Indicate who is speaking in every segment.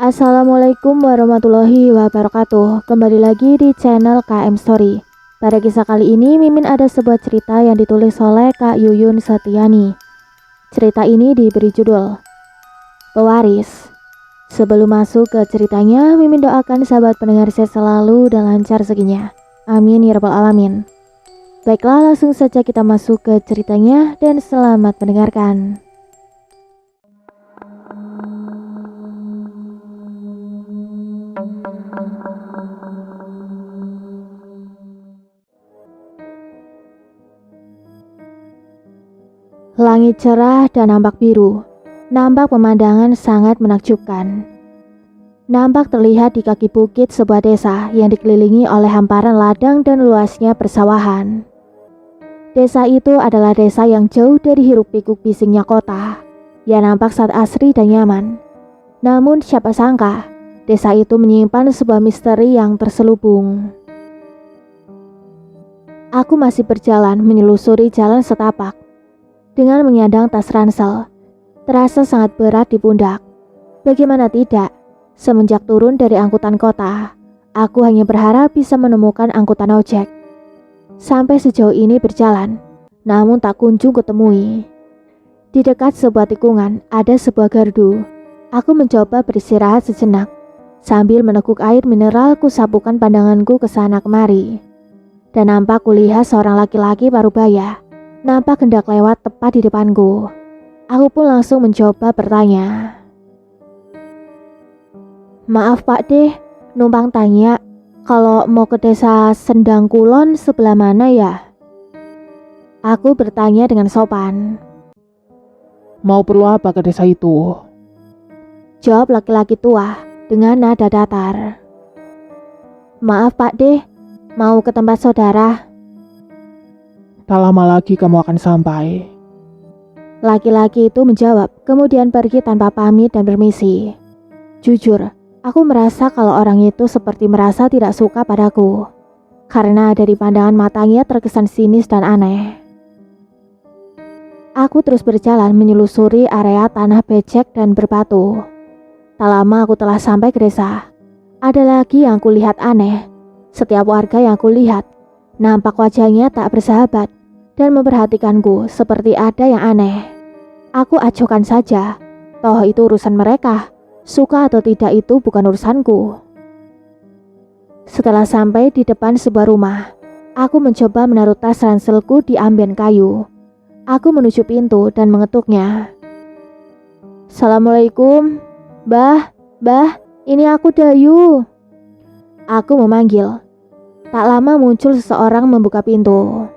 Speaker 1: Assalamualaikum warahmatullahi wabarakatuh. Kembali lagi di channel KM Story. Pada kisah kali ini Mimin ada sebuah cerita yang ditulis oleh Kak Yuyun Setiani. Cerita ini diberi judul Pewaris. Sebelum masuk ke ceritanya, Mimin doakan sahabat pendengar sehat selalu dan lancar rezekinya. Amin ya rabbal alamin. Baiklah, langsung saja kita masuk ke ceritanya dan selamat mendengarkan. Langit cerah dan nampak biru. Nampak pemandangan sangat menakjubkan. Nampak terlihat di kaki bukit sebuah desa yang dikelilingi oleh hamparan ladang dan luasnya persawahan. Desa itu adalah desa yang jauh dari hiruk pikuk bisingnya kota, yang nampak sangat asri dan nyaman. Namun siapa sangka, desa itu menyimpan sebuah misteri yang terselubung. Aku masih berjalan menelusuri jalan setapak. Dengan menyandang tas ransel, terasa sangat berat di pundak. Bagaimana tidak, semenjak turun dari angkutan kota, aku hanya berharap bisa menemukan angkutan ojek. Sampai sejauh ini berjalan, namun tak kunjung kutemui. Di dekat sebuah tikungan ada sebuah gardu. Aku mencoba beristirahat sejenak. Sambil meneguk air mineral, kusapukan pandanganku ke sana kemari. Dan nampak kulihat seorang laki-laki parubaya. Nampak hendak lewat tepat di depanku. Aku pun langsung mencoba bertanya. Maaf Pak Deh, numpang tanya, kalau mau ke desa Sendang Kulon sebelah mana ya? Aku bertanya dengan sopan.
Speaker 2: Mau perlu apa ke desa itu?
Speaker 1: Jawab laki-laki tua dengan nada datar. Maaf Pak Deh, mau ke tempat saudara.
Speaker 2: Tak lama lagi kamu akan sampai.
Speaker 1: Laki-laki itu menjawab, kemudian pergi tanpa pamit dan permisi. Jujur, aku merasa kalau orang itu seperti merasa tidak suka padaku, karena dari pandangan matanya terkesan sinis dan aneh. Aku terus berjalan menyelusuri area tanah becek dan berbatu. Tak lama aku telah sampai ke desa. Ada lagi yang kulihat aneh. Setiap warga yang kulihat, nampak wajahnya tak bersahabat dan memperhatikanku seperti ada yang aneh. Aku acuhkan saja, toh itu urusan mereka. Suka atau tidak itu bukan urusanku. Setelah sampai di depan sebuah rumah, aku mencoba menaruh tas ranselku di amben kayu. Aku menuju pintu dan mengetuknya. Assalamualaikum, Bah, ini aku Dayu. Aku memanggil. Tak lama muncul seseorang membuka pintu.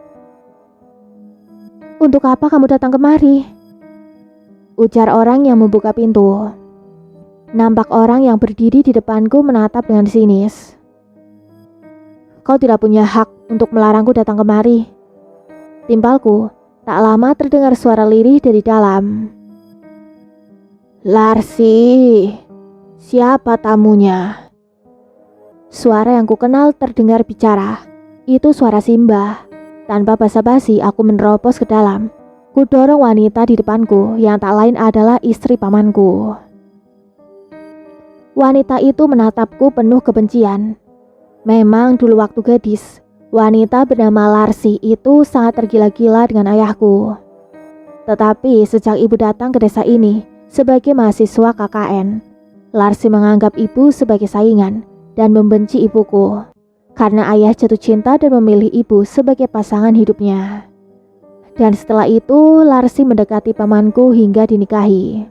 Speaker 1: Untuk apa kamu datang kemari? Ujar orang yang membuka pintu. Nampak orang yang berdiri di depanku menatap dengan sinis. Kau tidak punya hak untuk melarangku datang kemari. Timpalku. Tak lama terdengar suara lirih dari dalam. Larsi, siapa tamunya? Suara yang kukenal terdengar bicara. Itu suara Simbah. Tanpa basa-basi aku menerobos ke dalam. Kudorong wanita di depanku yang tak lain adalah istri pamanku. Wanita itu menatapku penuh kebencian. Memang dulu waktu gadis, wanita bernama Larsi itu sangat tergila-gila dengan ayahku. Tetapi sejak ibu datang ke desa ini sebagai mahasiswa KKN, Larsi menganggap ibu sebagai saingan dan membenci ibuku. Karena ayah jatuh cinta dan memilih ibu sebagai pasangan hidupnya. Dan setelah itu, Larsi mendekati pamanku hingga dinikahi.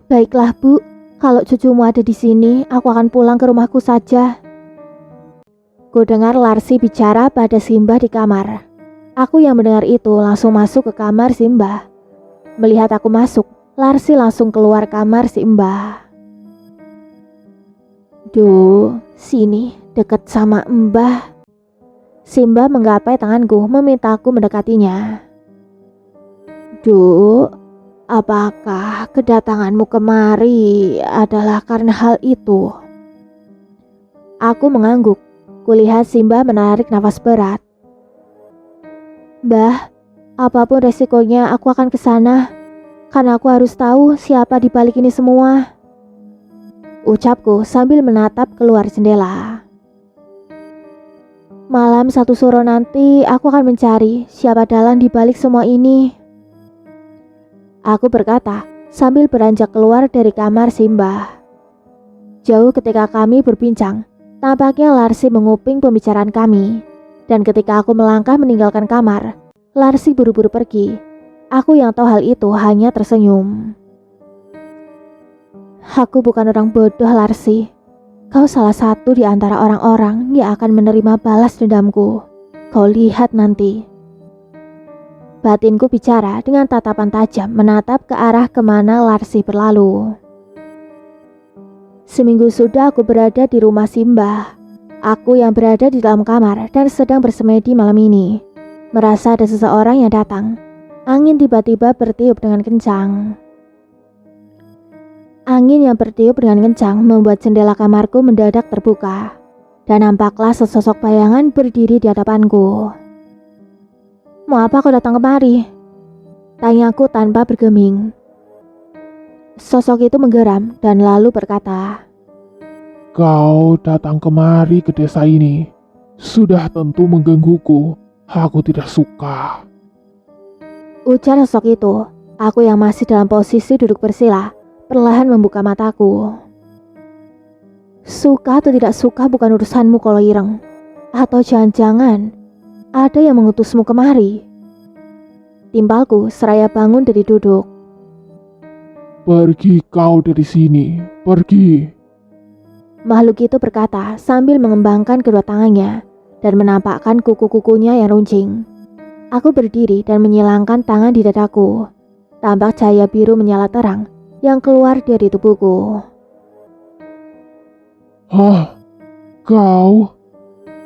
Speaker 1: Baiklah Bu, kalau cucumu ada di sini, aku akan pulang ke rumahku saja. Ku dengar Larsi bicara pada Simbah di kamar. Aku yang mendengar itu langsung masuk ke kamar Simbah. Melihat aku masuk, Larsi langsung keluar kamar Simbah. Duh, sini dekat sama Mbah. Simbah menggapai tanganku memintaku mendekatinya. Duh, apakah kedatanganmu kemari adalah karena hal itu? Aku mengangguk. Kulihat Simbah menarik nafas berat. Mbah, apapun resikonya aku akan ke sana. Karena aku harus tahu siapa di balik ini semua. ucapku sambil menatap keluar jendela. Malam satu suro nanti aku akan mencari siapa dalang di balik semua ini. Aku berkata sambil beranjak keluar dari kamar Simbah. Jauh ketika kami berbincang, tampaknya Larsi menguping pembicaraan kami. Dan ketika aku melangkah meninggalkan kamar, Larsi buru-buru pergi. Aku yang tahu hal itu hanya tersenyum. Aku bukan orang bodoh, Larsi. Kau salah satu di antara orang-orang yang akan menerima balas dendamku. Kau lihat nanti. Batinku bicara dengan tatapan tajam menatap ke arah kemana Larsi berlalu. Seminggu sudah aku berada di rumah Simbah. Aku yang berada di dalam kamar dan sedang bersemedi malam ini, merasa ada seseorang yang datang. Angin tiba-tiba bertiup dengan kencang. Angin yang bertiup dengan kencang membuat jendela kamarku mendadak terbuka, dan nampaklah sesosok bayangan berdiri di hadapanku. Mau apa kau datang kemari? Tanyaku tanpa bergeming. Sosok itu menggeram dan lalu berkata,
Speaker 2: Kau datang kemari ke desa ini. Sudah tentu menggangguku. Aku tidak suka.
Speaker 1: Ujar sosok itu. Aku yang masih dalam posisi duduk bersila perlahan membuka mataku. Suka atau tidak suka bukan urusanmu kalau ireng. Atau jangan-jangan ada yang mengutusmu kemari. Timpalku seraya bangun dari duduk.
Speaker 2: Pergi kau dari sini. Pergi.
Speaker 1: Makhluk itu berkata sambil mengembangkan kedua tangannya dan menampakkan kuku-kukunya yang runcing. Aku berdiri dan menyilangkan tangan di dadaku. Tampak cahaya biru menyala terang yang keluar dari tubuhku.
Speaker 2: Hah? Kau?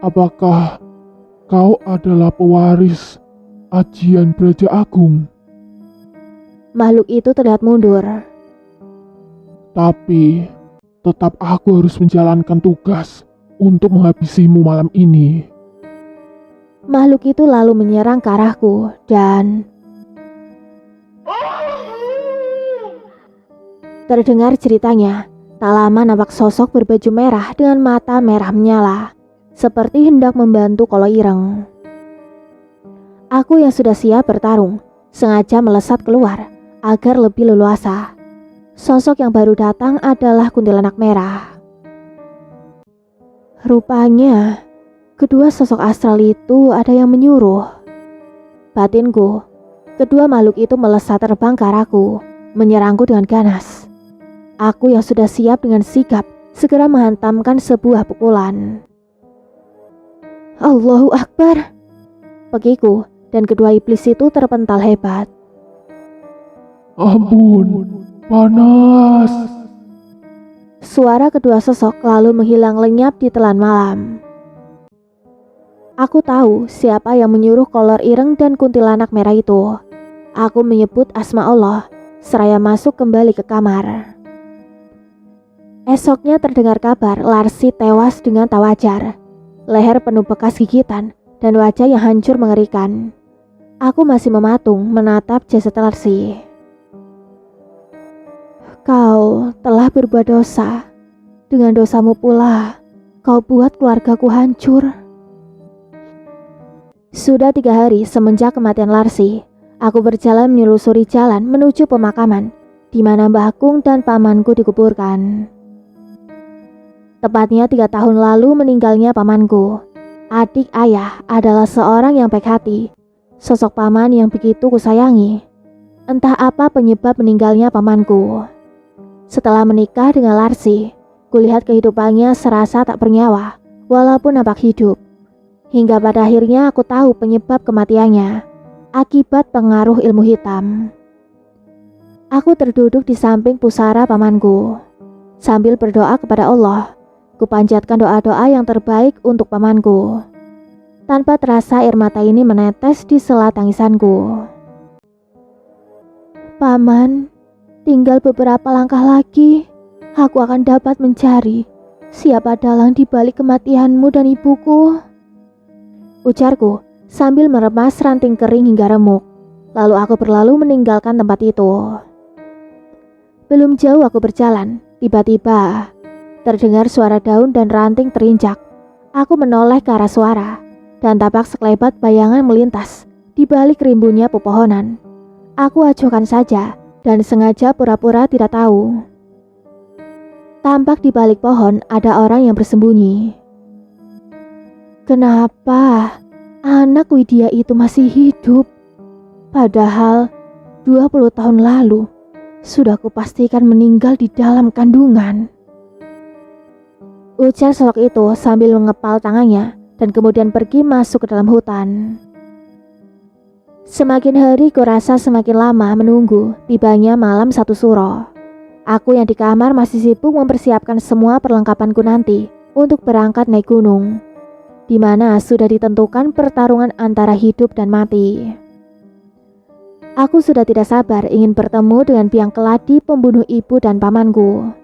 Speaker 2: Apakah kau adalah pewaris ajian Braja Agung?
Speaker 1: Makhluk itu terlihat mundur.
Speaker 2: Tapi tetap aku harus menjalankan tugas untuk menghabisimu malam ini.
Speaker 1: Makhluk itu lalu menyerang ke arahku dan terdengar ceritanya. Tak lama nampak sosok berbaju merah dengan mata merah menyala, seperti hendak membantu Kolo Ireng. Aku yang sudah siap bertarung, sengaja melesat keluar agar lebih leluasa. Sosok yang baru datang adalah kuntilanak merah. Rupanya, kedua sosok astral itu ada yang menyuruh. Batinku, kedua makhluk itu melesat terbang ke arahku, menyerangku dengan ganas. Aku yang sudah siap dengan sigap segera menghantamkan sebuah pukulan. Allahu Akbar! Pegiku dan kedua iblis itu terpental hebat.
Speaker 2: Ampun, panas.
Speaker 1: Suara kedua sosok lalu menghilang lenyap di telan malam. Aku tahu siapa yang menyuruh Kolor Ireng dan kuntilanak merah itu. Aku menyebut asma Allah, seraya masuk kembali ke kamar. Esoknya terdengar kabar Larsi tewas dengan tak wajar. Leher penuh bekas gigitan dan wajah yang hancur mengerikan. Aku masih mematung menatap jasad Larsi. Kau telah berbuat dosa. Dengan dosamu pula, kau buat keluargaku hancur. Sudah 3 hari semenjak kematian Larsi, aku berjalan menelusuri jalan menuju pemakaman, di mana Mbah Kung dan pamanku dikuburkan. Tepatnya 3 tahun lalu meninggalnya pamanku. Adik ayah adalah seorang yang baik hati, sosok paman yang begitu kusayangi. Entah apa penyebab meninggalnya pamanku. Setelah menikah dengan Larsi, kulihat kehidupannya serasa tak bernyawa, walaupun nampak hidup. Hingga pada akhirnya aku tahu penyebab kematiannya, akibat pengaruh ilmu hitam. Aku terduduk di samping pusara pamanku. Sambil berdoa kepada Allah, kupanjatkan doa-doa yang terbaik untuk pamanku. Tanpa terasa air mata ini menetes di sela tangisanku. Paman, tinggal beberapa langkah lagi, aku akan dapat mencari siapa dalang di balik kematianmu dan ibuku. Ujarku sambil meremas ranting kering hingga remuk. Lalu aku berlalu meninggalkan tempat itu. Belum jauh aku berjalan, tiba-tiba Terdengar suara daun dan ranting terinjak. Aku menoleh ke arah suara, dan tampak sekelebat bayangan melintas di balik rimbunnya pepohonan. Aku acuhkan saja dan sengaja pura-pura tidak tahu. Tampak di balik pohon ada orang yang bersembunyi. Kenapa anak Widya itu masih hidup? Padahal 20 tahun lalu sudah kupastikan meninggal di dalam kandungan. Ujar sosok itu sambil mengepal tangannya dan kemudian pergi masuk ke dalam hutan. Semakin hari kurasa semakin lama menunggu tibanya malam 1 suro. Aku yang di kamar masih sibuk mempersiapkan semua perlengkapanku nanti untuk berangkat naik gunung, di mana sudah ditentukan pertarungan antara hidup dan mati. Aku sudah tidak sabar ingin bertemu dengan biang keladi pembunuh ibu dan pamanku.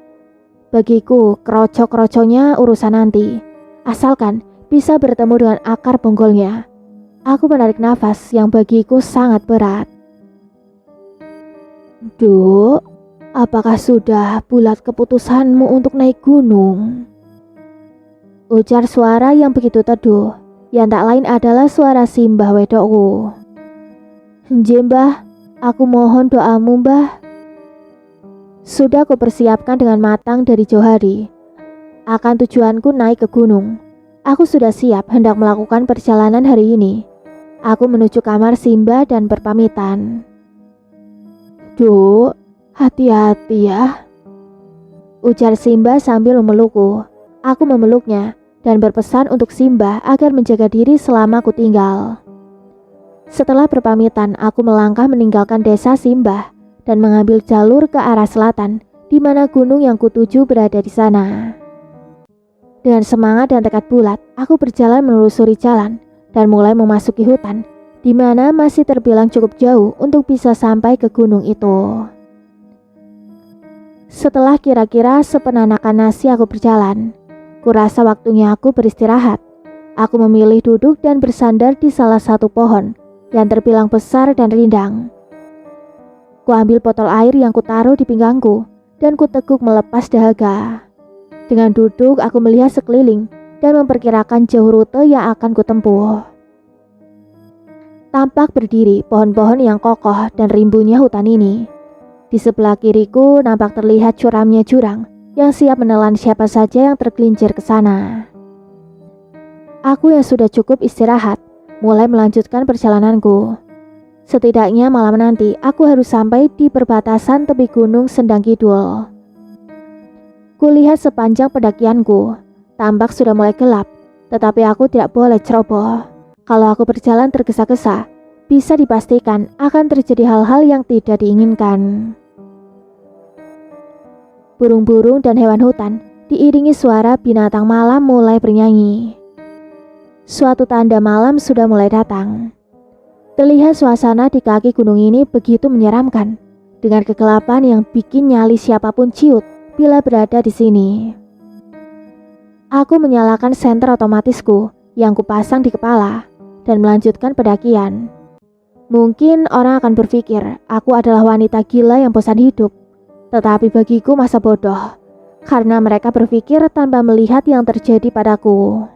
Speaker 1: Bagiku, kerocok-kerocoknya urusan nanti, asalkan bisa bertemu dengan akar bonggolnya. Aku menarik nafas yang bagiku sangat berat. Duk, apakah sudah bulat keputusanmu untuk naik gunung? Ujar suara yang begitu teduh, yang tak lain adalah suara Simbah wedokku. Nggih Mbah, aku mohon doamu Mbah. Sudah kupersiapkan dengan matang dari jauh hari. Akan tujuanku naik ke gunung. Aku sudah siap hendak melakukan perjalanan hari ini. Aku menuju kamar Simbah dan berpamitan. Duk, hati-hati ya. Ujar Simbah sambil memelukku. Aku memeluknya dan berpesan untuk Simbah agar menjaga diri selama aku tinggal. Setelah berpamitan, aku melangkah meninggalkan desa Simbah dan mengambil jalur ke arah selatan, di mana gunung yang kutuju berada di sana. Dengan semangat dan tekad bulat, aku berjalan menelusuri jalan dan mulai memasuki hutan, di mana masih terbilang cukup jauh untuk bisa sampai ke gunung itu. Setelah kira-kira sepenanakan nasi aku berjalan, kurasa waktunya aku beristirahat. Aku memilih duduk dan bersandar di salah satu pohon yang terbilang besar dan rindang. Kuambil botol air yang kutaruh di pinggangku dan kuteguk melepas dahaga. Dengan duduk aku melihat sekeliling dan memperkirakan jauh rute yang akan kutempuh. Tampak berdiri pohon-pohon yang kokoh dan rimbunya hutan ini. Di sebelah kiriku nampak terlihat curamnya jurang yang siap menelan siapa saja yang tergelincir ke sana. Aku yang sudah cukup istirahat mulai melanjutkan perjalananku. Setidaknya malam nanti aku harus sampai di perbatasan tepi gunung Sendang Kidul. Kulihat sepanjang pendakianku, tampak sudah mulai gelap, tetapi aku tidak boleh ceroboh. Kalau aku berjalan tergesa-gesa, bisa dipastikan akan terjadi hal-hal yang tidak diinginkan. Burung-burung dan hewan hutan diiringi suara binatang malam mulai bernyanyi. Suatu tanda malam sudah mulai datang. Terlihat suasana di kaki gunung ini begitu menyeramkan, dengan kegelapan yang bikin nyali siapapun ciut bila berada di sini. Aku menyalakan senter otomatisku yang kupasang di kepala dan melanjutkan pendakian. Mungkin orang akan berpikir aku adalah wanita gila yang bosan hidup, tetapi bagiku masa bodoh, karena mereka berpikir tanpa melihat yang terjadi padaku.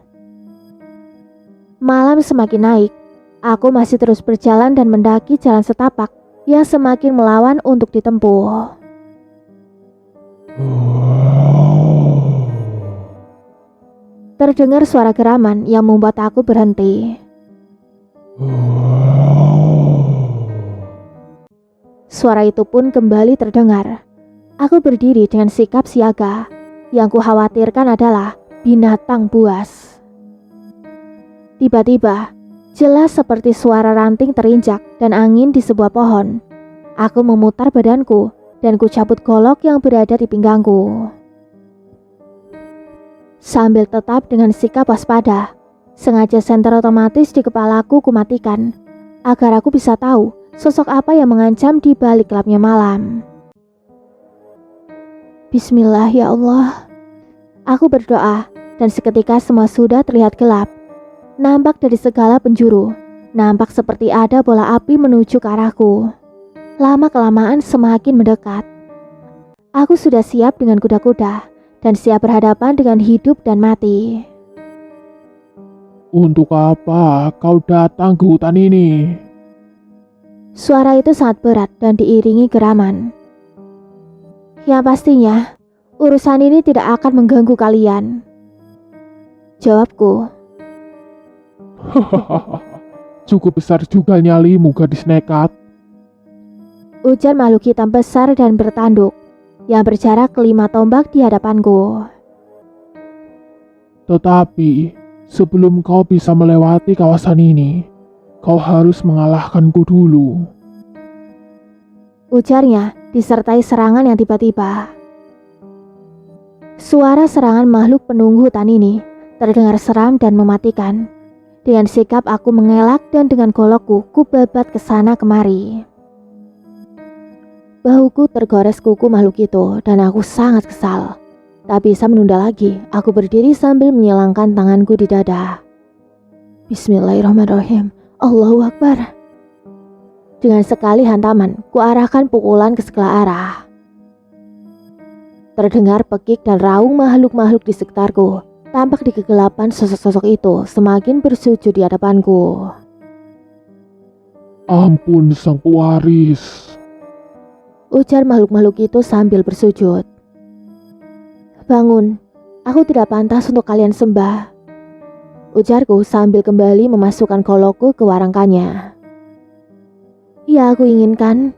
Speaker 1: Malam semakin naik. Aku masih terus berjalan dan mendaki jalan setapak yang semakin melawan untuk ditempuh. Terdengar suara geraman yang membuat aku berhenti. Suara itu pun kembali terdengar. Aku berdiri dengan sikap siaga. Yang kukhawatirkan adalah binatang buas. Tiba-tiba, jelas seperti suara ranting terinjak dan angin di sebuah pohon. Aku memutar badanku dan kucabut golok yang berada di pinggangku. Sambil tetap dengan sikap waspada, sengaja senter otomatis di kepalaku kumatikan, agar aku bisa tahu sosok apa yang mengancam di balik gelapnya malam. Bismillah ya Allah. Aku berdoa dan seketika semua sudah terlihat gelap. Nampak dari segala penjuru, nampak seperti ada bola api menuju ke arahku. Lama-kelamaan semakin mendekat. Aku sudah siap dengan kuda-kuda dan siap berhadapan dengan hidup dan mati.
Speaker 2: Untuk apa kau datang ke hutan ini?
Speaker 1: Suara itu sangat berat dan diiringi geraman. Yang pastinya, urusan ini tidak akan mengganggu kalian, jawabku.
Speaker 2: Cukup besar juga nyalimu, gadis nekat.
Speaker 1: Ujar makhluk hitam besar dan bertanduk yang berjarak 5 tombak di hadapanku.
Speaker 2: Tetapi sebelum kau bisa melewati kawasan ini, kau harus mengalahkanku dulu.
Speaker 1: Ujarnya disertai serangan yang tiba-tiba. Suara serangan makhluk penunggu hutan ini terdengar seram dan mematikan. Dengan sikap aku mengelak dan dengan golokku kubabat ke sana kemari. Bahuku tergores kuku makhluk itu dan aku sangat kesal. Tak bisa menunda lagi, aku berdiri sambil menyilangkan tanganku di dada. Bismillahirrahmanirrahim. Allahu Akbar. Dengan sekali hantaman, kuarahkan pukulan ke segala arah. Terdengar pekik dan raung makhluk-makhluk di sekitarku. Tampak di kegelapan sosok-sosok itu semakin bersujud di hadapanku.
Speaker 2: Ampun sang pewaris,
Speaker 1: ujar makhluk-makhluk itu sambil bersujud. Bangun, aku tidak pantas untuk kalian sembah, ujarku sambil kembali memasukkan golokku ke warangkannya. Ya, aku inginkan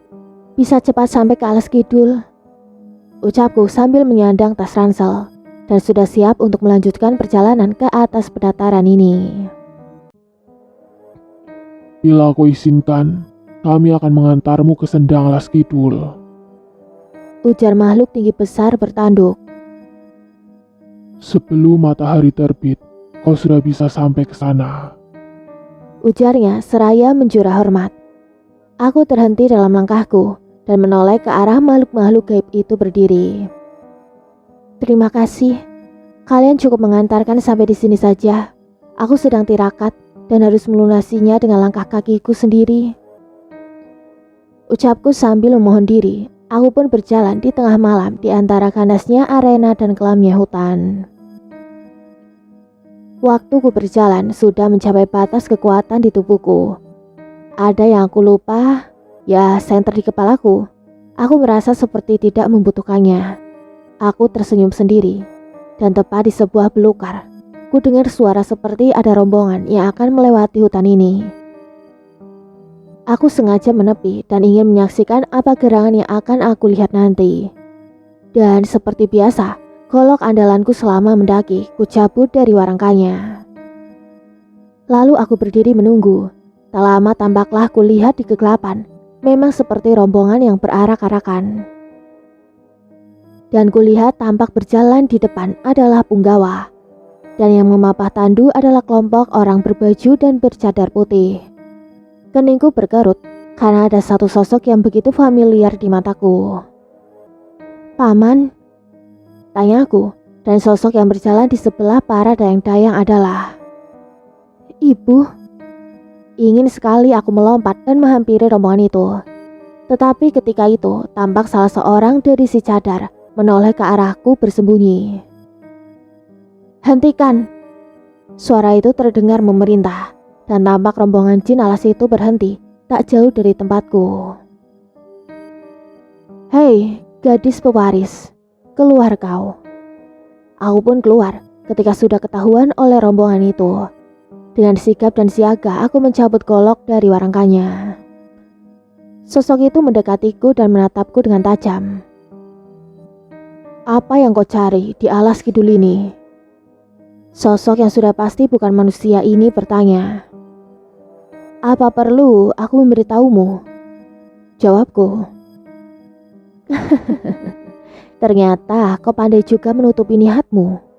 Speaker 1: bisa cepat sampai ke alas kidul, ucapku sambil menyandang tas ransel dan sudah siap untuk melanjutkan perjalanan ke atas pendataran ini.
Speaker 2: bila kau izinkan, kami akan mengantarmu ke Sendang Alas Kidul,
Speaker 1: ujar makhluk tinggi besar bertanduk.
Speaker 2: sebelum matahari terbit, kau sudah bisa sampai ke sana,
Speaker 1: ujarnya seraya menjura hormat. Aku terhenti dalam langkahku dan menoleh ke arah makhluk-makhluk gaib itu berdiri. Terima kasih, kalian cukup mengantarkan sampai di sini saja. Aku sedang tirakat dan harus melunasinya dengan langkah kakiku sendiri, ucapku sambil memohon diri. Aku pun berjalan di tengah malam di antara ganasnya arena dan kelamnya hutan. Waktuku berjalan sudah mencapai batas kekuatan di tubuhku. Ada yang aku lupa, ya senter di kepalaku. Aku merasa seperti tidak membutuhkannya. Aku tersenyum sendiri, dan tepat di sebuah belukar, ku dengar suara seperti ada rombongan yang akan melewati hutan ini. Aku sengaja menepi dan ingin menyaksikan apa gerangan yang akan aku lihat nanti. Dan seperti biasa, golok andalanku selama mendaki, ku cabut dari warangkanya. Lalu aku berdiri menunggu. Tak lama tampaklah ku lihat di kegelapan, memang seperti rombongan yang berarak-arakan. Dan kulihat tampak berjalan di depan adalah punggawa. Dan yang memapah tandu adalah kelompok orang berbaju dan bercadar putih. Keningku berkerut karena ada satu sosok yang begitu familiar di mataku. Paman? Tanyaku, dan sosok yang berjalan di sebelah para dayang-dayang adalah Ibu. Ingin sekali aku melompat dan menghampiri rombongan itu. Tetapi ketika itu tampak salah seorang dari si cadar menoleh ke arahku bersembunyi. Hentikan! Suara itu terdengar memerintah, dan tampak rombongan jin alas itu berhenti tak jauh dari tempatku. Hei, gadis pewaris, keluar kau. Aku pun keluar ketika sudah ketahuan oleh rombongan itu. Dengan sigap dan siaga aku mencabut golok dari warangkanya. Sosok itu mendekatiku dan menatapku dengan tajam. Apa yang kau cari di alas kidul ini? Sosok yang sudah pasti bukan manusia ini bertanya. Apa perlu aku memberitahumu? Jawabku. Ternyata kau pandai juga menutupi niatmu.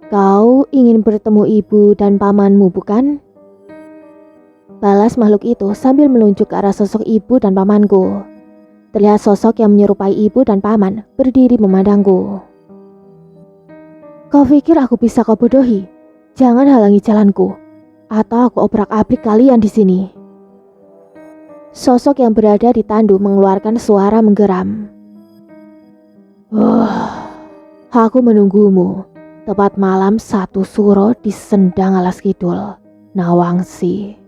Speaker 1: Kau ingin bertemu ibu dan pamanmu, bukan? Balas makhluk itu sambil menunjuk ke arah sosok ibu dan pamanku. Terlihat sosok yang menyerupai ibu dan paman berdiri memandangku. Kau pikir aku bisa kau bodohi? Jangan halangi jalanku, atau aku obrak-abrik kalian di sini. Sosok yang berada di tandu mengeluarkan suara menggeram. Aku menunggumu, tepat malam 1 Suro di Sendang Alas Kidul, Nawangsi.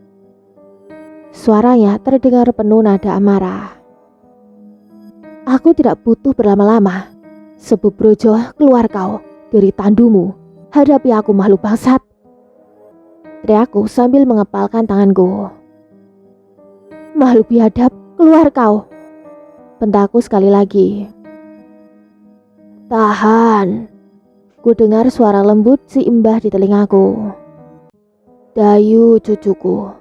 Speaker 1: Suaranya terdengar penuh nada amarah. Aku tidak butuh berlama-lama. Sebub Brojo, keluar kau dari tandumu. Hadapi aku, makhluk bangsat. Teriakku sambil mengepalkan tanganku. Makhluk biadab, keluar kau. Bentakku sekali lagi. Tahan. Ku dengar suara lembut si imbah di telingaku. Dayu cucuku,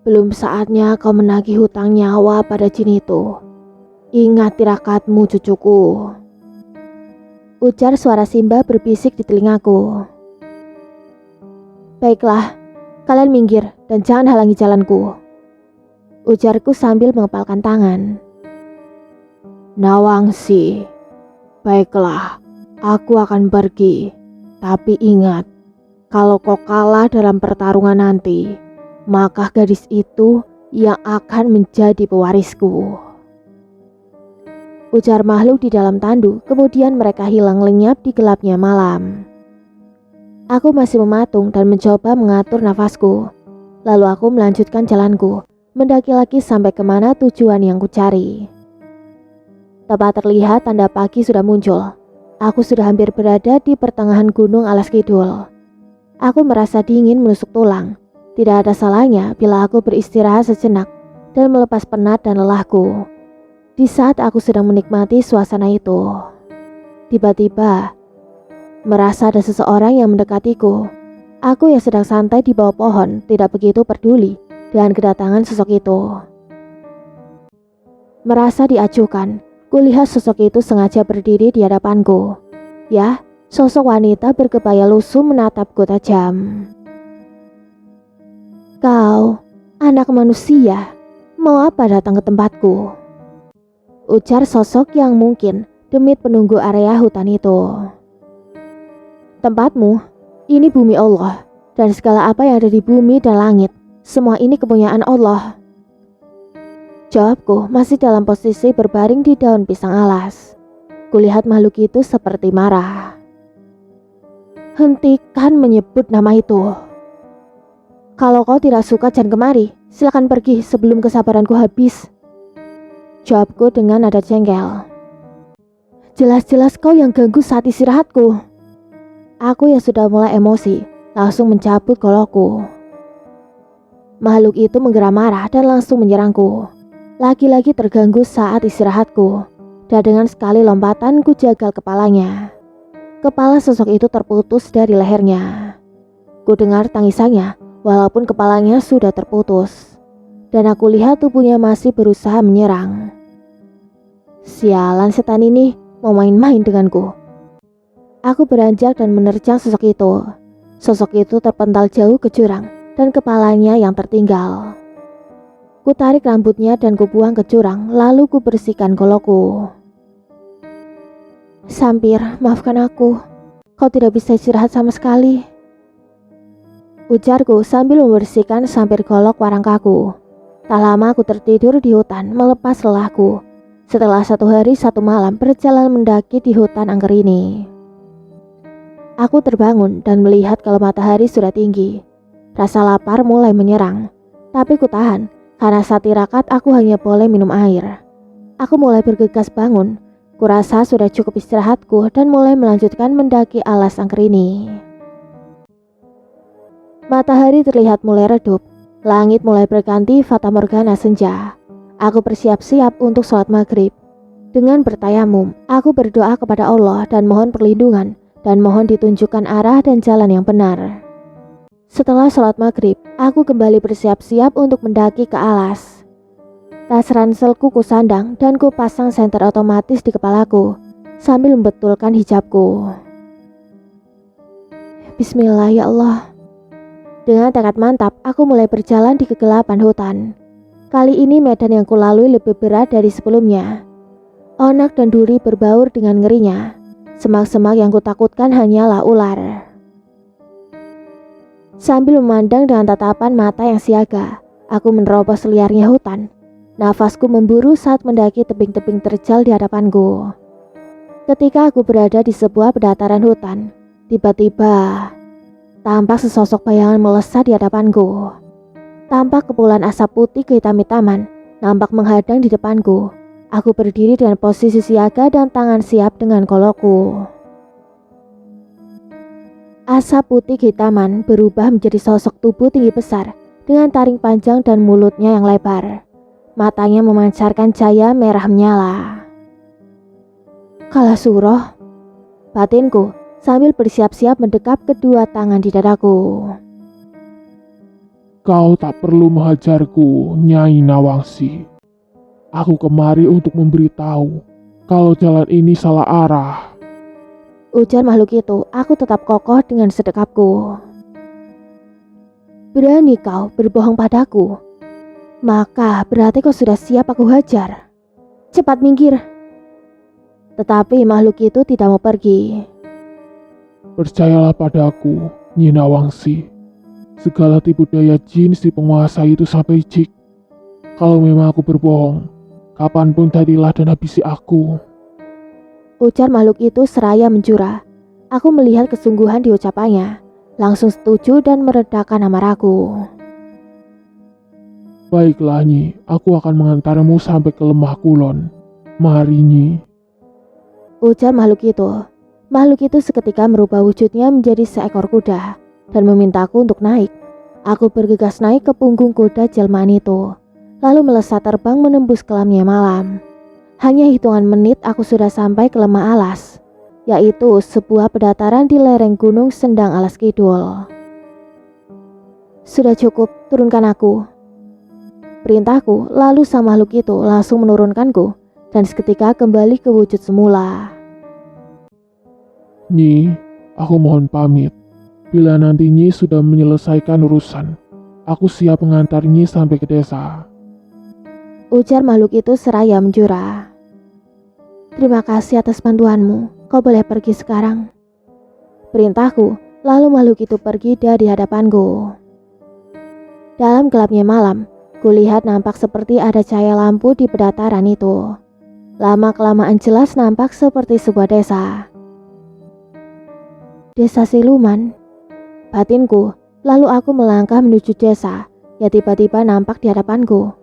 Speaker 1: belum saatnya kau menagih hutang nyawa pada jin itu. Ingat tirakatmu cucuku. Ujar suara Simba berbisik di telingaku. Baiklah, kalian minggir dan jangan halangi jalanku. Ujarku sambil mengepalkan tangan. Nawangsi, baiklah, aku akan pergi. Tapi ingat, kalau kau kalah dalam pertarungan nanti, maka gadis itu yang akan menjadi pewarisku. Ujar makhluk di dalam tandu, kemudian mereka hilang lenyap di gelapnya malam. Aku masih mematung dan mencoba mengatur nafasku. Lalu aku melanjutkan jalanku, mendaki lagi sampai kemana tujuan yang kucari. Tepat terlihat tanda pagi sudah muncul. Aku sudah hampir berada di pertengahan gunung Alas Kidul. Aku merasa dingin menusuk tulang. Tidak ada salahnya bila aku beristirahat sejenak dan melepas penat dan lelahku. Di saat aku sedang menikmati suasana itu, tiba-tiba merasa ada seseorang yang mendekatiku. Aku yang sedang santai di bawah pohon tidak begitu peduli dengan kedatangan sosok itu. Merasa diacuhkan, kulihat sosok itu sengaja berdiri di hadapanku. Ya, sosok wanita berkebaya lusuh menatapku tajam. Kau, anak manusia, mau apa datang ke tempatku? Ujar sosok yang mungkin demit penunggu area hutan itu. Tempatmu, ini bumi Allah, dan segala apa yang ada di bumi dan langit, semua ini kepunyaan Allah. Jawabku masih dalam posisi berbaring di daun pisang alas. Kulihat makhluk itu seperti marah. Hentikan menyebut nama itu. Kalau kau tidak suka jangan kemari, silakan pergi sebelum kesabaranku habis. Jawabku dengan nada jengkel. Jelas-jelas kau yang ganggu saat istirahatku. Aku yang sudah mulai emosi, langsung mencabut golokku. Makhluk itu menggeram marah dan langsung menyerangku. Lagi-lagi terganggu saat istirahatku, dan dengan sekali lompatan ku jagal kepalanya. Kepala sosok itu terputus dari lehernya. Ku dengar tangisannya, walaupun kepalanya sudah terputus. Dan aku lihat tubuhnya masih berusaha menyerang. Sialan setan ini mau main-main denganku. Aku beranjak dan menerjang sosok itu. Sosok itu terpental jauh ke jurang dan kepalanya yang tertinggal. Ku tarik rambutnya dan ku buang ke jurang, lalu ku bersihkan golokku. Sampir, maafkan aku. Kau tidak bisa istirahat sama sekali. Ujarku sambil membersihkan sampir golok warangkaku. Tak lama aku tertidur di hutan melepas lelahku. Setelah 1 hari 1 malam berjalan mendaki di hutan angker ini. Aku terbangun dan melihat kalau matahari sudah tinggi. Rasa lapar mulai menyerang. Tapi ku tahan, karena saat tirakat aku hanya boleh minum air. Aku mulai bergegas bangun. Kurasa sudah cukup istirahatku dan mulai melanjutkan mendaki alas angker ini. Matahari terlihat mulai redup. Langit mulai berganti fatamorgana senja. Aku bersiap-siap untuk sholat maghrib. Dengan bertayamum, aku berdoa kepada Allah dan mohon perlindungan dan mohon ditunjukkan arah dan jalan yang benar. Setelah sholat maghrib, aku kembali bersiap-siap untuk mendaki ke alas. Tas ranselku kusandang dan ku pasang senter otomatis di kepalaku sambil membetulkan hijabku. Bismillah ya Allah. Dengan tekad mantap, aku mulai berjalan di kegelapan hutan. Kali ini medan yang kulalui lebih berat dari sebelumnya. Onak dan duri berbaur dengan ngerinya. Semak-semak yang kutakutkan hanyalah ular. Sambil memandang dengan tatapan mata yang siaga, aku menerobos liarnya hutan. Nafasku memburu saat mendaki tebing-tebing terjal di hadapanku. Ketika aku berada di sebuah pendataran hutan, tiba-tiba tampak sesosok bayangan melesat di hadapanku. Tampak kepulan asap putih kehitam-hitaman nampak menghadang di depanku. Aku berdiri dengan posisi siaga dan tangan siap dengan golokku. Asap putih kehitaman berubah menjadi sosok tubuh tinggi besar dengan taring panjang dan mulutnya yang lebar. Matanya memancarkan cahaya merah menyala. Kalasuro, batinku sambil bersiap-siap mendekap kedua tangan di dadaku.
Speaker 2: Kau tak perlu menghajarku, Nyai Nawangsi. Aku kemari untuk memberitahu kalau jalan ini salah arah.
Speaker 1: Ujar makhluk itu. Aku tetap kokoh dengan sedekapku. Berani kau berbohong padaku? Maka berarti kau sudah siap aku hajar. Cepat minggir. Tetapi makhluk itu tidak mau pergi.
Speaker 2: Percayalah padaku, Nyi Nawangsi. Segala tipu daya jin si penguasa itu sampai jik. Kalau memang aku berbohong, kapanpun tadilah dan habisi aku.
Speaker 1: Ujar makhluk itu seraya menjura. Aku melihat kesungguhan di ucapannya, langsung setuju dan meredakan amarahku.
Speaker 2: Baiklah Nyi, aku akan mengantarmu sampai ke Lembah Kulon. Mari Nyi.
Speaker 1: Ujar makhluk itu. Makhluk itu seketika merubah wujudnya menjadi seekor kuda dan memintaku untuk naik. Aku bergegas naik ke punggung kuda jelmaan itu, lalu melesat terbang menembus kelamnya malam. Hanya hitungan menit aku sudah sampai ke Lembah Alas, yaitu sebuah pendataran di lereng Gunung Sendang Alas Kidul. Sudah cukup, turunkan aku. Perintahku, lalu sang makhluk itu langsung menurunkanku dan seketika kembali ke wujud semula.
Speaker 2: Nyi, aku mohon pamit. Bila nanti Nyi sudah menyelesaikan urusan, aku siap mengantar Nyi sampai ke desa.
Speaker 1: Ujar makhluk itu seraya menjura. Terima kasih atas bantuanmu, kau boleh pergi sekarang. Perintahku, lalu makhluk itu pergi dari hadapanku. Dalam gelapnya malam, kulihat nampak seperti ada cahaya lampu di pendataran itu. Lama-kelamaan jelas nampak seperti sebuah desa. Desa siluman, batinku. Lalu aku melangkah menuju desa, ya tiba-tiba nampak di hadapanku.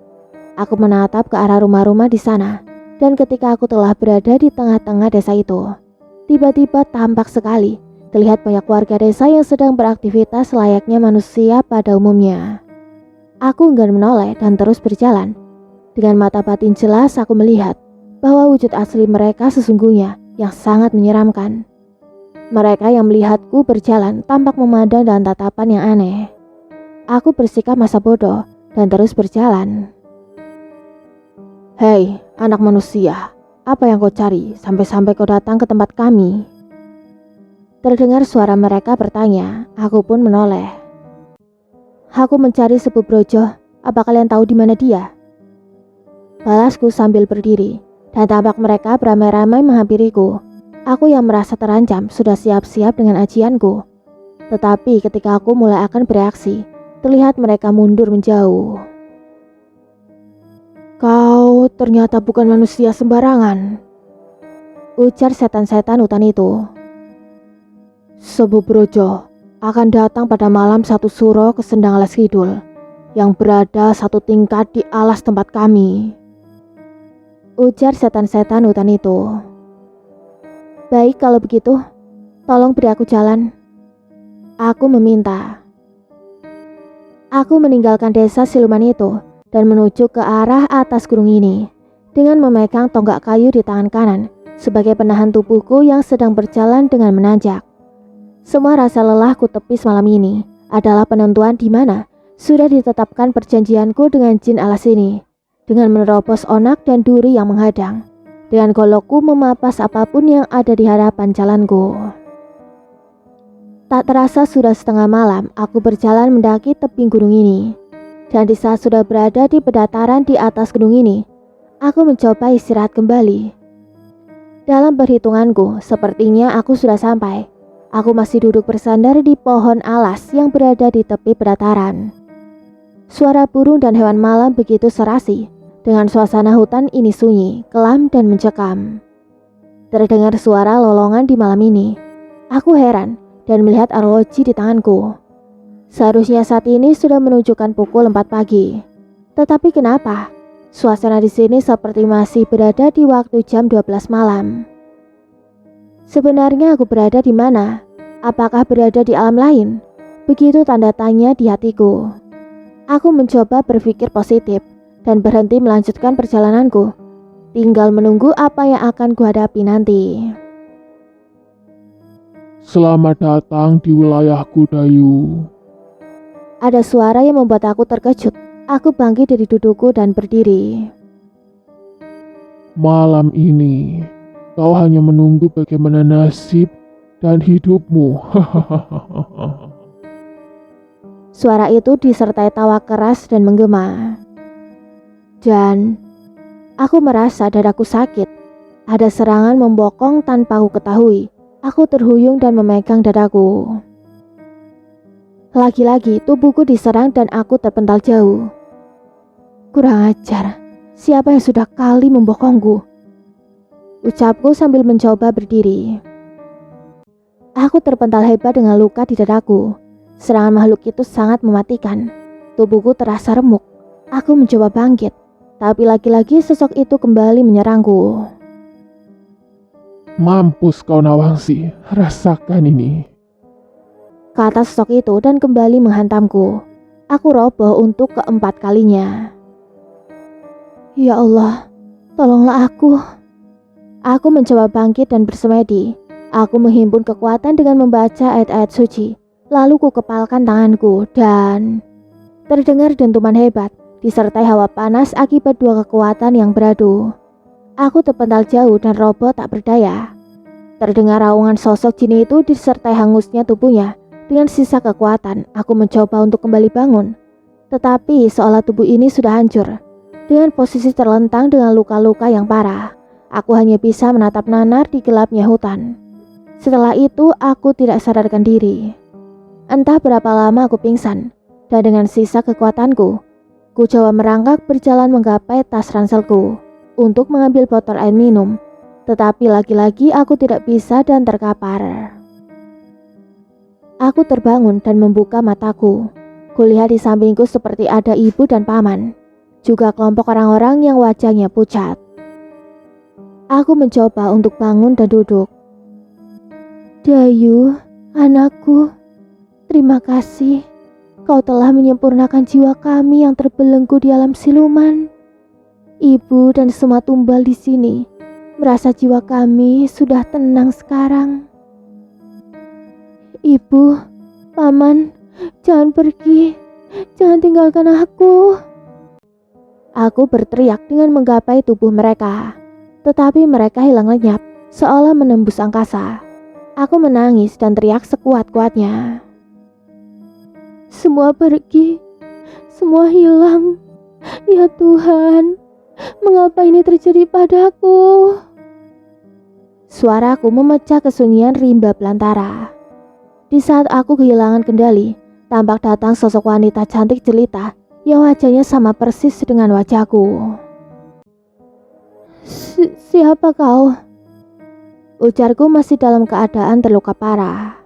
Speaker 1: Aku menatap ke arah rumah-rumah di sana, dan ketika aku telah berada di tengah-tengah desa itu, tiba-tiba tampak sekali terlihat banyak warga desa yang sedang beraktivitas layaknya manusia pada umumnya. Aku enggan menoleh dan terus berjalan. Dengan mata batin jelas aku melihat bahwa wujud asli mereka sesungguhnya yang sangat menyeramkan. Mereka yang melihatku berjalan tampak memandang dengan tatapan yang aneh. Aku bersikap masa bodoh dan terus berjalan. Hei, anak manusia, apa yang kau cari sampai-sampai kau datang ke tempat kami? Terdengar suara mereka bertanya, aku pun menoleh. Aku mencari Sepu Brojo, apa kalian tahu di mana dia? Balasku sambil berdiri, dan tampak mereka beramai-ramai menghampiriku. Aku yang merasa terancam sudah siap-siap dengan ajianku. Tetapi ketika aku mulai akan bereaksi, terlihat mereka mundur menjauh. Kau ternyata bukan manusia sembarangan, ujar setan-setan hutan itu. Sepu Brojo akan datang pada malam satu suro ke Sendang Alas Kidul yang berada satu tingkat di alas tempat kami, ujar setan-setan hutan itu. Baik kalau begitu, tolong beri aku jalan. Aku meminta. Aku meninggalkan desa siluman itu dan menuju ke arah atas gunung ini dengan memegang tonggak kayu di tangan kanan sebagai penahan tubuhku yang sedang berjalan dengan menanjak. Semua rasa lelahku tepis malam ini adalah penentuan di mana sudah ditetapkan perjanjianku dengan jin alas ini, dengan menerobos onak dan duri yang menghadang, dengan golokku memapas apapun yang ada di hadapan jalanku. Tak terasa sudah setengah malam aku berjalan mendaki tebing gunung ini. Dan di saat sudah berada di pendataran di atas gunung ini, aku mencoba istirahat kembali. Dalam perhitunganku, sepertinya aku sudah sampai. Aku masih duduk bersandar di pohon alas yang berada di tepi pendataran. Suara burung dan hewan malam begitu serasi, dengan suasana hutan ini sunyi, kelam dan mencekam. Terdengar suara lolongan di malam ini. Aku heran dan melihat arloji di tanganku. Seharusnya saat ini sudah menunjukkan pukul 4 pagi. Tetapi kenapa? Suasana di sini seperti masih berada di waktu jam 12 malam. Sebenarnya aku berada di mana? Apakah berada di alam lain? Begitu tanda tanya di hatiku. Aku mencoba berpikir positif dan berhenti melanjutkan perjalananku. Tinggal menunggu apa yang akan kuhadapi nanti.
Speaker 2: Selamat datang di wilayahku, Dayu.
Speaker 1: Ada suara yang membuat aku terkejut. Aku bangkit dari dudukku dan berdiri.
Speaker 2: Malam ini, kau hanya menunggu bagaimana nasib dan hidupmu.
Speaker 1: Suara itu disertai tawa keras dan menggema. Dan aku merasa dadaku sakit. Ada serangan membokong tanpa aku ketahui. Aku terhuyung dan memegang dadaku. Lagi-lagi tubuhku diserang dan aku terpental jauh. Kurang ajar, siapa yang sudah kali membokongku? Ucapku sambil mencoba berdiri. Aku terpental hebat dengan luka di dadaku. Serangan makhluk itu sangat mematikan. Tubuhku terasa remuk. Aku mencoba bangkit, tapi lagi-lagi sosok itu kembali menyerangku.
Speaker 2: Mampus kau, Nawangsi, rasakan ini.
Speaker 1: Kata sosok itu dan kembali menghantamku. Aku roboh untuk keempat kalinya. Ya Allah, tolonglah aku. Aku mencoba bangkit dan bersemedi. Aku menghimpun kekuatan dengan membaca ayat-ayat suci. Lalu ku kepalkan tanganku dan terdengar dentuman hebat disertai hawa panas akibat dua kekuatan yang beradu. Aku terpental jauh dan roboh tak berdaya. Terdengar raungan sosok jin itu disertai hangusnya tubuhnya. Dengan sisa kekuatan, aku mencoba untuk kembali bangun. Tetapi seolah tubuh ini sudah hancur. Dengan posisi terlentang dengan luka-luka yang parah, aku hanya bisa menatap nanar di gelapnya hutan. Setelah itu, aku tidak sadarkan diri. Entah berapa lama aku pingsan, dan dengan sisa kekuatanku, ku coba merangkak berjalan menggapai tas ranselku untuk mengambil botol air minum. Tetapi lagi-lagi aku tidak bisa dan terkapar. Aku terbangun dan membuka mataku. Kulihat di sampingku seperti ada ibu dan paman, juga kelompok orang-orang yang wajahnya pucat. Aku mencoba untuk bangun dan duduk. Dayu, anakku, terima kasih. Kau telah menyempurnakan jiwa kami yang terbelenggu di alam siluman. Ibu dan semua tumbal di sini merasa jiwa kami sudah tenang sekarang. Ibu, paman, jangan pergi. Jangan tinggalkan aku. Aku berteriak dengan menggapai tubuh mereka. Tetapi mereka hilang lenyap, seolah menembus angkasa. Aku menangis dan teriak sekuat-kuatnya. Semua pergi, semua hilang. Ya Tuhan, mengapa ini terjadi padaku? Suaraku memecah kesunyian rimba belantara. Di saat aku kehilangan kendali, tampak datang sosok wanita cantik jelita yang wajahnya sama persis dengan wajahku. Siapa kau? Ujarku masih dalam keadaan terluka parah.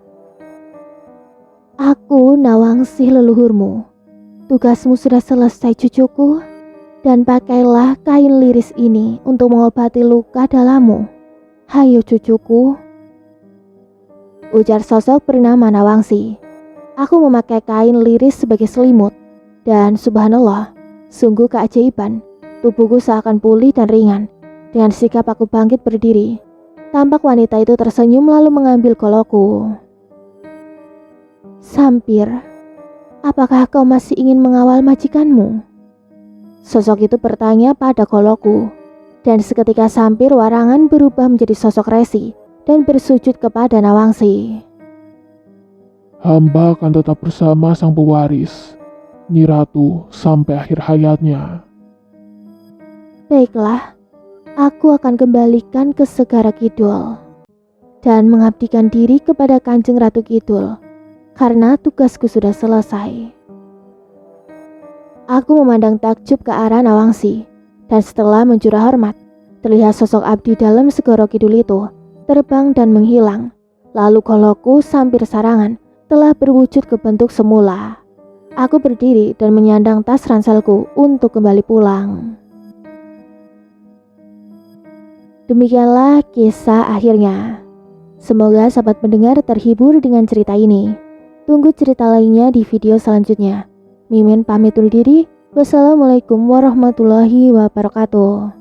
Speaker 1: Aku Nawangsi leluhurmu. Tugasmu sudah selesai cucuku. Dan pakailah kain liris ini untuk mengobati luka dalammu. Hayo cucuku. Ujar sosok bernama Nawangsi. Aku memakai kain liris sebagai selimut. Dan subhanallah, sungguh keajaiban. Tubuhku seakan pulih dan ringan. Dengan sikap aku bangkit berdiri. Tampak wanita itu tersenyum lalu mengambil golokku. Sampir, apakah kau masih ingin mengawal majikanmu? Sosok itu bertanya pada golokku. Dan seketika Sampir warangan berubah menjadi sosok resi dan bersujud kepada Nawangsi.
Speaker 2: Hamba akan tetap bersama sang pewaris, Nyi Ratu, sampai akhir hayatnya.
Speaker 1: Baiklah, aku akan kembalikan ke Segara Kidul dan mengabdikan diri kepada Kanjeng Ratu Kidul karena tugasku sudah selesai. Aku memandang takjub ke arah Nawangsi dan setelah menjurah hormat, Terlihat sosok abdi dalam Segoro Kidul itu terbang dan menghilang. Lalu golokku sampir sarangan telah berwujud ke bentuk semula. Aku berdiri dan menyandang tas ranselku untuk kembali pulang. Demikianlah kisah akhirnya. Semoga sahabat pendengar terhibur dengan cerita ini. Tunggu cerita lainnya di video selanjutnya. Mimin pamit undur diri. Wassalamualaikum warahmatullahi wabarakatuh.